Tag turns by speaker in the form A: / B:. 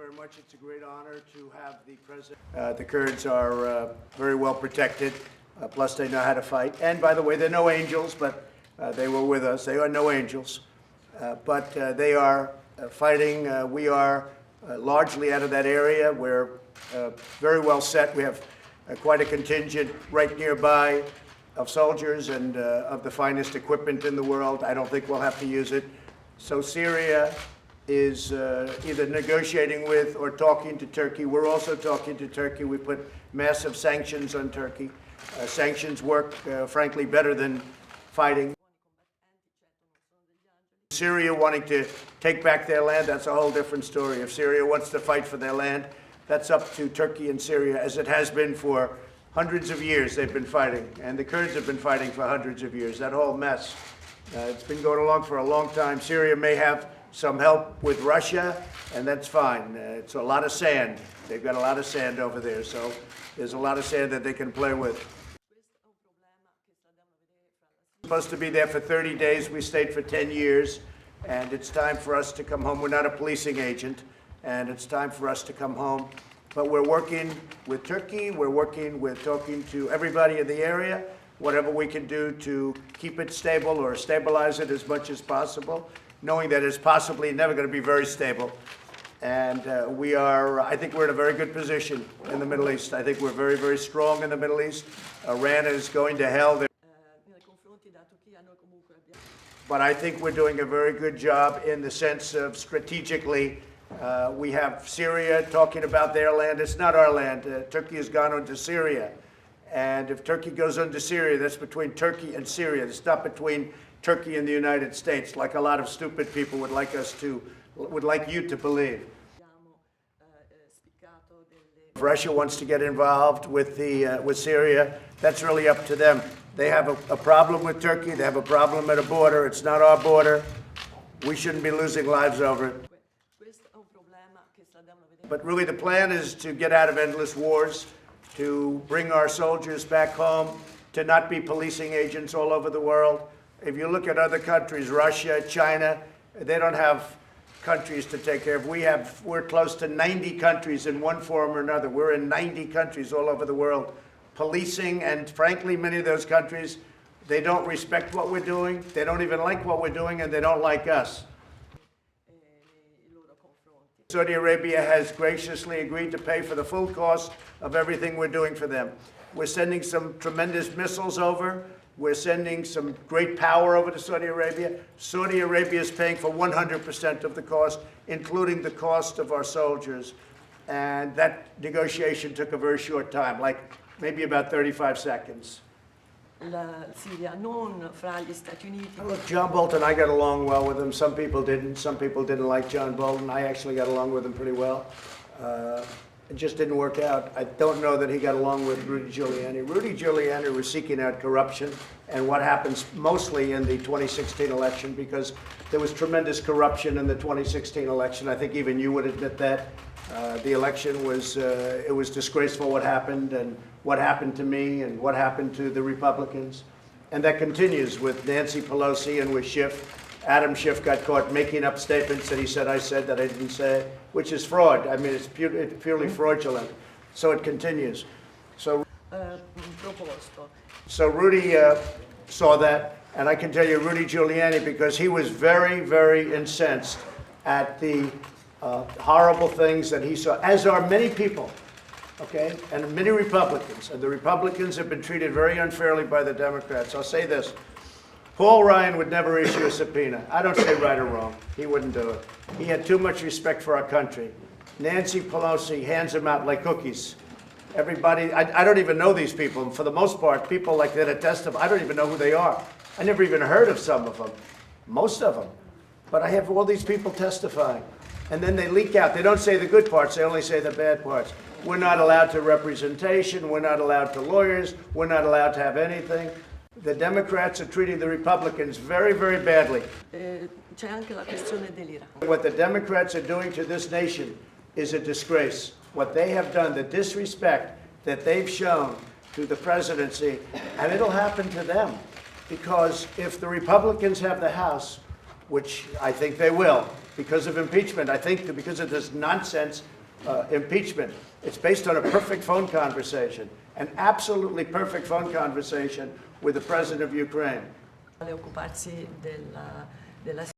A: very much. It's a great honor to have the president. The Kurds are very well protected, plus they know how to fight. And by the way, they're no angels, but they were with us. They are no angels, but they are fighting. We are largely out of that area. We're very well set. We have quite a contingent right nearby of soldiers and of the finest equipment in the world. I don't think we'll have to use it. So Syria is either negotiating with or talking to Turkey. We're also talking to Turkey. We put massive sanctions on Turkey. Sanctions work, frankly, better than fighting. Syria wanting to take back their land, that's a whole different story. If Syria wants to fight for their land, that's up to Turkey and Syria, as it has been for hundreds of years. They've been fighting, and the Kurds have been fighting for hundreds of years. That whole mess, it's been going along for a long time. Syria may have some help with Russia, and that's fine. It's a lot of sand. They've got a lot of sand over there, so there's a lot of sand that they can play with. Supposed to be there for 30 days. We stayed for 10 years, and it's time for us to come home. We're not a policing agent, and it's time for us to come home. But we're working with Turkey. We're working with talking to everybody in the area, whatever we can do to keep it stable or stabilize it as much as possible, knowing that it's possibly never going to be very stable. And I think we're in a very good position in the Middle East. I think we're very, very strong in the Middle East. Iran is going to hell. But I think we're doing a very good job in the sense of strategically. We have Syria talking about their land. It's not our land. Turkey has gone into Syria. And if Turkey goes into Syria, that's between Turkey and Syria. It's not between Turkey and the United States, like a lot of stupid people would like you to believe. If Russia wants to get involved with Syria, that's really up to them. They have a problem with Turkey. They have a problem at a border. It's not our border. We shouldn't be losing lives over it. But really the plan is to get out of endless wars, to bring our soldiers back home, to not be policing agents all over the world. If you look at other countries, Russia, China, they don't have countries to take care of. We're close to 90 countries in one form or another. We're in 90 countries all over the world policing, and frankly, many of those countries, they don't respect what we're doing. They don't even like what we're doing, and they don't like us. Saudi Arabia has graciously agreed to pay for the full cost of everything we're doing for them. We're sending some tremendous missiles over. We're sending some great power over to Saudi Arabia. Saudi Arabia is paying for 100% of the cost, including the cost of our soldiers. And that negotiation took a very short time, like maybe about 35 seconds. Look, John Bolton, I got along well with him. Some people didn't. Some people didn't like John Bolton. I actually got along with him pretty well. It just didn't work out. I don't know that he got along with Rudy Giuliani. Rudy Giuliani was seeking out corruption and what happens mostly in the 2016 election, because there was tremendous corruption in the 2016 election. I think even you would admit that. The election was, it was disgraceful what happened, and what happened to me and what happened to the Republicans. And that continues with Nancy Pelosi and with Schiff. Adam Schiff got caught making up statements that he said I said that I didn't say, which is fraud. I mean, it's purely fraudulent. So it continues. So Rudy saw that, and I can tell you Rudy Giuliani, because he was very, very incensed at the horrible things that he saw, as are many people, okay, and many Republicans. And the Republicans have been treated very unfairly by the Democrats. I'll say this. Paul Ryan would never issue a subpoena. I don't say right or wrong. He wouldn't do it. He had too much respect for our country. Nancy Pelosi hands them out like cookies. Everybody, I don't even know these people. And for the most part, people like that at testify, I don't even know who they are. I never even heard of some of them, most of them. But I have all these people testifying. And then they leak out. They don't say the good parts. They only say the bad parts. We're not allowed to representation. We're not allowed to lawyers. We're not allowed to have anything. The Democrats are treating the Republicans very, very badly. What the Democrats are doing to this nation is a disgrace. What they have done, the disrespect that they've shown to the presidency, and it'll happen to them. Because if the Republicans have the House, which I think they will, because of impeachment, I think that because of this nonsense impeachment. It's based on a perfect phone conversation, an absolutely perfect phone conversation with the president of Ukraine.
B: Occuparsi della